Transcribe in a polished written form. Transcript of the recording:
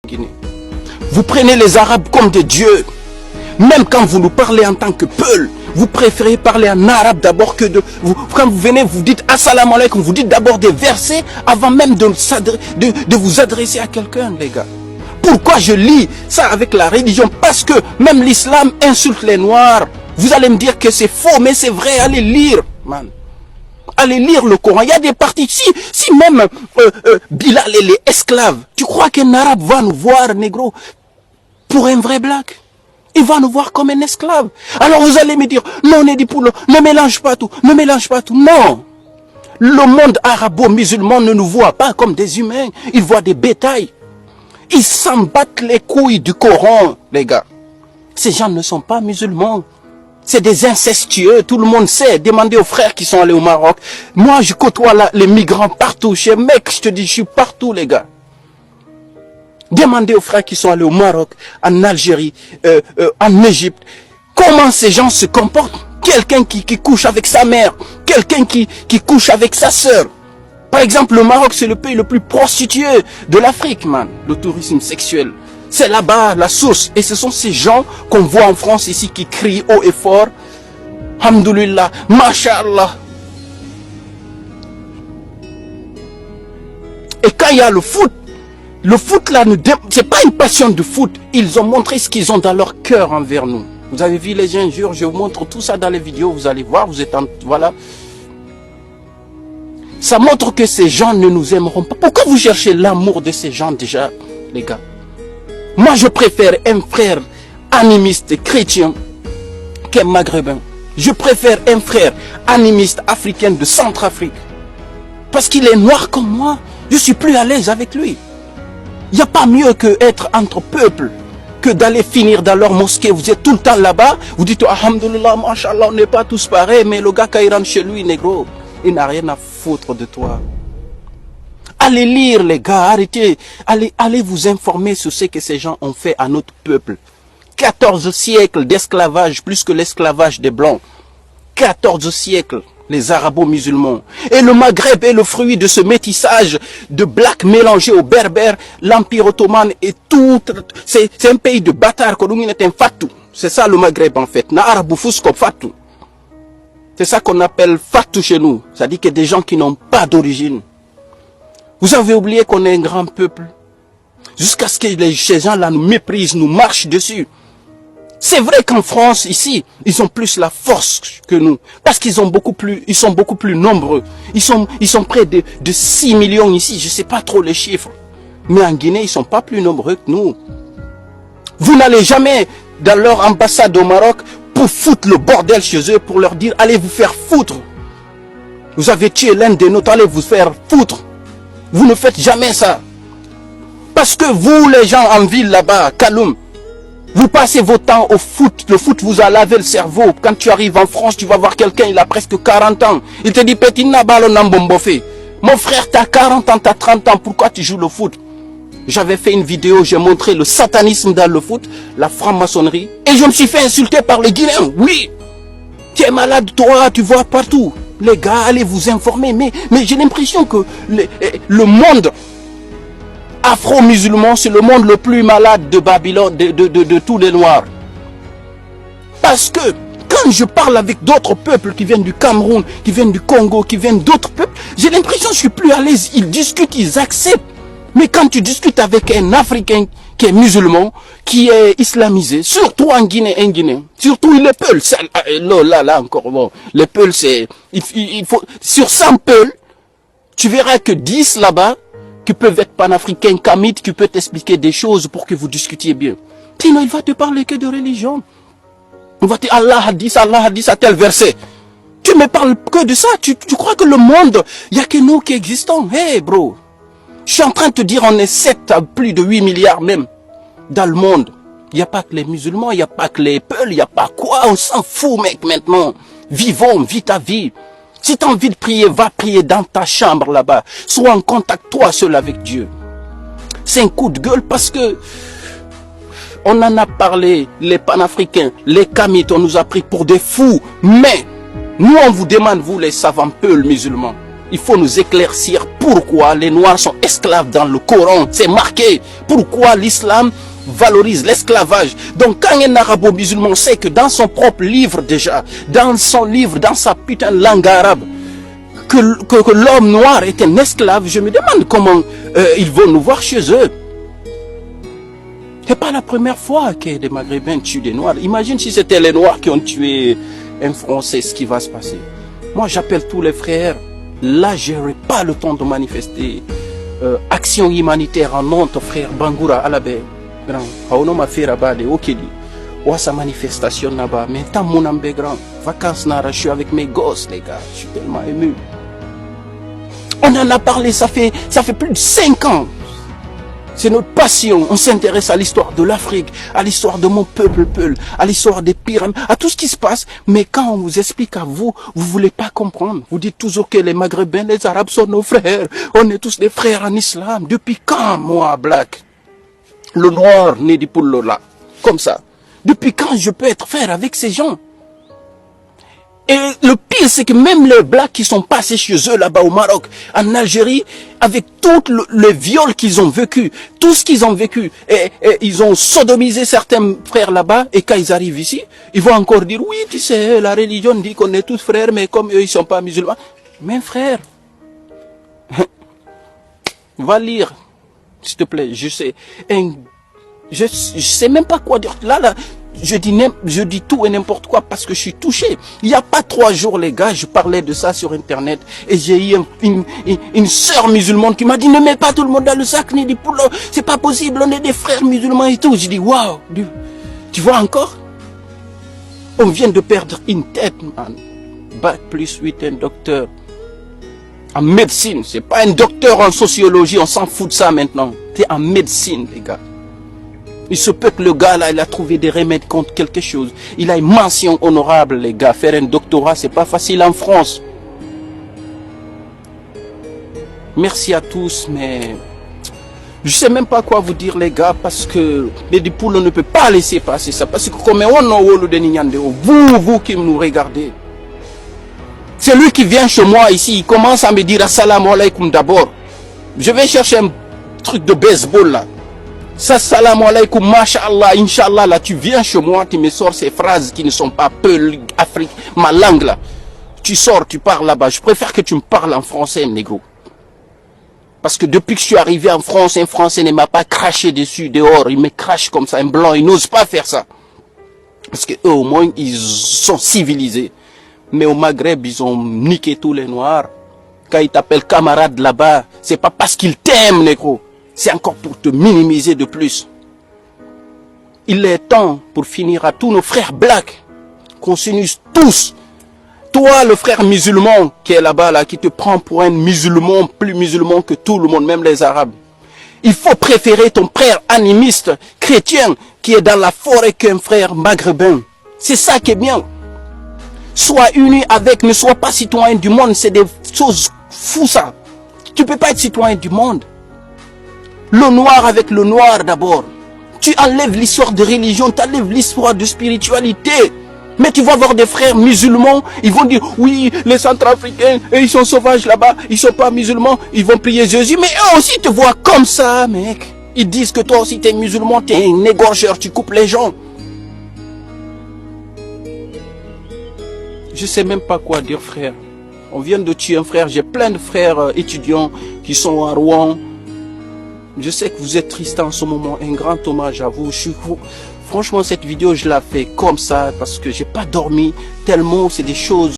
Guinée. Vous prenez les Arabes comme des dieux. Même quand vous nous parlez en tant que Peul, vous préférez parler en arabe d'abord que de... quand vous venez, vous dites assalamu alaikum, vous dites d'abord des versets avant même de vous adresser à quelqu'un, les gars. Pourquoi je lis ça avec la religion? Parce que même l'islam insulte les Noirs. Vous allez me dire que c'est faux, mais c'est vrai, allez lire, man. Allez lire le Coran. Il y a des parties. Si même Bilal et les esclaves, tu crois qu'un arabe va nous voir, négro, pour un vrai black? Il va nous voir comme un esclave. Alors vous allez me dire, non, Nedi Poulo, ne mélange pas tout, ne mélange pas tout. Non. Le monde arabo-musulman ne nous voit pas comme des humains. Il voit des bétails. Ils s'en battent les couilles du Coran, les gars. Ces gens ne sont pas musulmans. C'est des incestueux, tout le monde sait. Demandez aux frères qui sont allés au Maroc. Moi, je côtoie les migrants partout. Chez mec, je te dis, je suis partout, les gars. Demandez aux frères qui sont allés au Maroc, en Algérie, en Égypte. Comment ces gens se comportent? Quelqu'un qui couche avec sa mère. Quelqu'un qui couche avec sa sœur. Par exemple, le Maroc, c'est le pays le plus prostitué de l'Afrique, man. Le tourisme sexuel. C'est là-bas la source. Et ce sont ces gens qu'on voit en France ici qui crient haut et fort. Hamdoulillah, Masha'Allah. Et quand il y a le foot là, c'est pas une passion de foot. Ils ont montré ce qu'ils ont dans leur cœur envers nous. Vous avez vu les injures, je vous montre tout ça dans les vidéos, vous allez voir, vous êtes en... Voilà. Ça montre que ces gens ne nous aimeront pas. Pourquoi vous cherchez l'amour de ces gens déjà, les gars? Moi, je préfère un frère animiste chrétien qu'un maghrébin. Je préfère un frère animiste africain de Centrafrique. Parce qu'il est noir comme moi. Je suis plus à l'aise avec lui. Il n'y a pas mieux que être entre peuples que d'aller finir dans leur mosquée. Vous êtes tout le temps là-bas. Vous dites, alhamdoulilah, mashallah, on n'est pas tous pareils. Mais le gars, quand il rentre chez lui, négro, il n'a rien à foutre de toi. Allez lire, les gars, arrêtez. Allez vous informer sur ce que ces gens ont fait à notre peuple. 14 siècles d'esclavage, plus que l'esclavage des Blancs. 14 siècles, les arabo-musulmans. Et le Maghreb est le fruit de ce métissage de blacks mélangés aux berbères. L'Empire ottoman est tout... C'est un pays de bâtards. C'est ça le Maghreb en fait. C'est ça qu'on appelle fatou chez nous. Ça dit que des gens qui n'ont pas d'origine. Vous avez oublié qu'on est un grand peuple. Jusqu'à ce que ces gens-là nous méprisent, nous marchent dessus. C'est vrai qu'en France, ici, ils ont plus la force que nous. Parce qu'ils sont beaucoup plus nombreux. Ils sont près de 6 millions ici. Je ne sais pas trop les chiffres. Mais en Guinée, ils ne sont pas plus nombreux que nous. Vous n'allez jamais dans leur ambassade au Maroc pour foutre le bordel chez eux, pour leur dire, allez vous faire foutre. Vous avez tué l'un des nôtres, allez vous faire foutre. Vous ne faites jamais ça. Parce que vous, les gens en ville là-bas, Kaloum, vous passez vos temps au foot. Le foot vous a lavé le cerveau. Quand tu arrives en France, tu vas voir quelqu'un, il a presque 40 ans. Il te dit, petit nabalo nambombofe. Mon frère, t'as 40 ans, t'as 30 ans, pourquoi tu joues le foot? J'avais fait une vidéo, j'ai montré le satanisme dans le foot, la franc-maçonnerie. Et je me suis fait insulter par les Guinéens. Oui, tu es malade, toi, tu vois partout. Les gars, allez vous informer. Mais j'ai l'impression que le monde afro-musulman, c'est le monde le plus malade de Babylone, de tous les Noirs. Parce que quand je parle avec d'autres peuples qui viennent du Cameroun, qui viennent du Congo, qui viennent d'autres peuples, j'ai l'impression que je suis plus à l'aise. Ils discutent, ils acceptent. Mais quand tu discutes avec un Africain qui est musulman, qui est islamisé, surtout en Guinée, un Guinéen, surtout les Peuls, là encore, bon, les Peuls, c'est, il faut, sur 100 Peuls, tu verras que 10 là-bas, qui peuvent être panafricains, kamites, qui peuvent t'expliquer des choses pour que vous discutiez bien. Sinon, il va te parler que de religion. Il va te dire, Allah a dit à tel verset. Tu me parles que de ça, tu crois que le monde, il n'y a que nous qui existons. Hey, bro. Je suis en train de te dire, on est 7 à plus de 8 milliards même dans le monde. Il n'y a pas que les musulmans, il n'y a pas que les Peuls, il n'y a pas quoi. On s'en fout, mec, maintenant. Vivons, vis ta vie. Si tu as envie de prier, va prier dans ta chambre là-bas. Sois en contact, toi seul avec Dieu. C'est un coup de gueule parce que on en a parlé, les panafricains, les kamites, on nous a pris pour des fous. Mais nous, on vous demande, vous les savants Peuls musulmans, Il faut nous éclaircir pourquoi les Noirs sont esclaves dans le Coran. C'est marqué. Pourquoi l'islam valorise l'esclavage. Donc quand un arabo-musulman sait que dans son propre livre déjà, dans son livre, dans sa putain de langue arabe, que l'homme noir est un esclave, je me demande comment ils vont nous voir chez eux. C'est pas la première fois que des Maghrébins tuent des Noirs. Imagine si c'était les Noirs qui ont tué un Français, ce qui va se passer. Moi, j'appelle tous les frères. Là, je n'aurai pas le temps de manifester. Action humanitaire en Nantes, frère Bangoura, à la baie. Grand. Ma fait là-bas de Okeli. Ou sa manifestation là-bas. Mais tant mon ambé grand. Vacances nara, je suis avec mes gosses, les gars. Je suis tellement ému. On en a parlé, ça fait plus de 5 ans. C'est notre passion. On s'intéresse à l'histoire de l'Afrique, à l'histoire de mon peuple, à l'histoire des pyramides, à tout ce qui se passe. Mais quand on vous explique à vous, vous voulez pas comprendre. Vous dites toujours que les Maghrébins, les Arabes sont nos frères. On est tous des frères en islam. Depuis quand, moi, Black, le noir né du poulo là, comme ça? Depuis quand je peux être frère avec ces gens? Et le pire, c'est que même les Blacks qui sont passés chez eux là-bas au Maroc, en Algérie, avec tout le viol qu'ils ont vécu, tout ce qu'ils ont vécu, et ils ont sodomisé certains frères là-bas, et quand ils arrivent ici, ils vont encore dire, oui, tu sais, la religion dit qu'on est tous frères, mais comme eux, ils sont pas musulmans. Mais frère, va lire, s'il te plaît, je sais même pas quoi dire. Là, je dis tout et n'importe quoi parce que je suis touché. Il n'y a pas 3 jours, les gars, je parlais de ça sur Internet et j'ai eu une sœur musulmane qui m'a dit, ne mets pas tout le monde dans le sac, ni dit, c'est pas possible, on est des frères musulmans et tout. J'ai dit, waouh, tu vois encore? On vient de perdre une tête, man. Bac plus 8, un docteur en médecine. C'est pas un docteur en sociologie, on s'en fout de ça maintenant. T'es en médecine, les gars. Il se peut que le gars là, il a trouvé des remèdes contre quelque chose. Il a une mention honorable, les gars. Faire un doctorat, c'est pas facile en France. Merci à tous, mais je sais même pas quoi vous dire, les gars, parce que les Dipoules ne peut pas laisser passer ça. Parce que comme on a vous qui nous regardez, c'est lui qui vient chez moi ici, il commence à me dire assalamu alaikum d'abord. Je vais chercher un truc de baseball là. Ça, salam alaikum, mashallah, inshallah, là, tu viens chez moi, tu me sors ces phrases qui ne sont pas peu Afrique, ma langue là. Tu sors, tu parles là-bas. Je préfère que tu me parles en français, négro. Parce que depuis que je suis arrivé en France, un Français ne m'a pas craché dessus, dehors. Il me crache comme ça, un blanc, il n'ose pas faire ça. Parce que eux, au moins, ils sont civilisés. Mais au Maghreb, ils ont niqué tous les Noirs. Quand ils t'appellent camarade là-bas, c'est pas parce qu'ils t'aiment, négro. C'est encore pour te minimiser de plus. Il est temps pour finir à tous nos frères blacks, qu'on s'unisse tous. Toi, le frère musulman qui est là-bas, là, qui te prend pour un musulman, plus musulman que tout le monde, même les Arabes. Il faut préférer ton frère animiste, chrétien, qui est dans la forêt qu'un frère maghrébin. C'est ça qui est bien. Sois uni avec, ne sois pas citoyen du monde, c'est des choses fous ça. Tu peux pas être citoyen du monde. Le noir avec le noir d'abord. Tu enlèves l'histoire de religion, tu enlèves l'histoire de spiritualité. Mais tu vas voir des frères musulmans, ils vont dire, oui, les Centrafricains, ils sont sauvages là-bas, ils sont pas musulmans, ils vont prier Jésus. Mais eux aussi te voient comme ça, mec. Ils disent que toi aussi tu es musulman, tu es un égorgeur, tu coupes les gens. Je sais même pas quoi dire, frère. On vient de tuer un frère, j'ai plein de frères étudiants qui sont à Rouen. Je sais que vous êtes triste en ce moment, un grand hommage à vous. Franchement, cette vidéo, je la fais comme ça parce que j'ai pas dormi tellement c'est des choses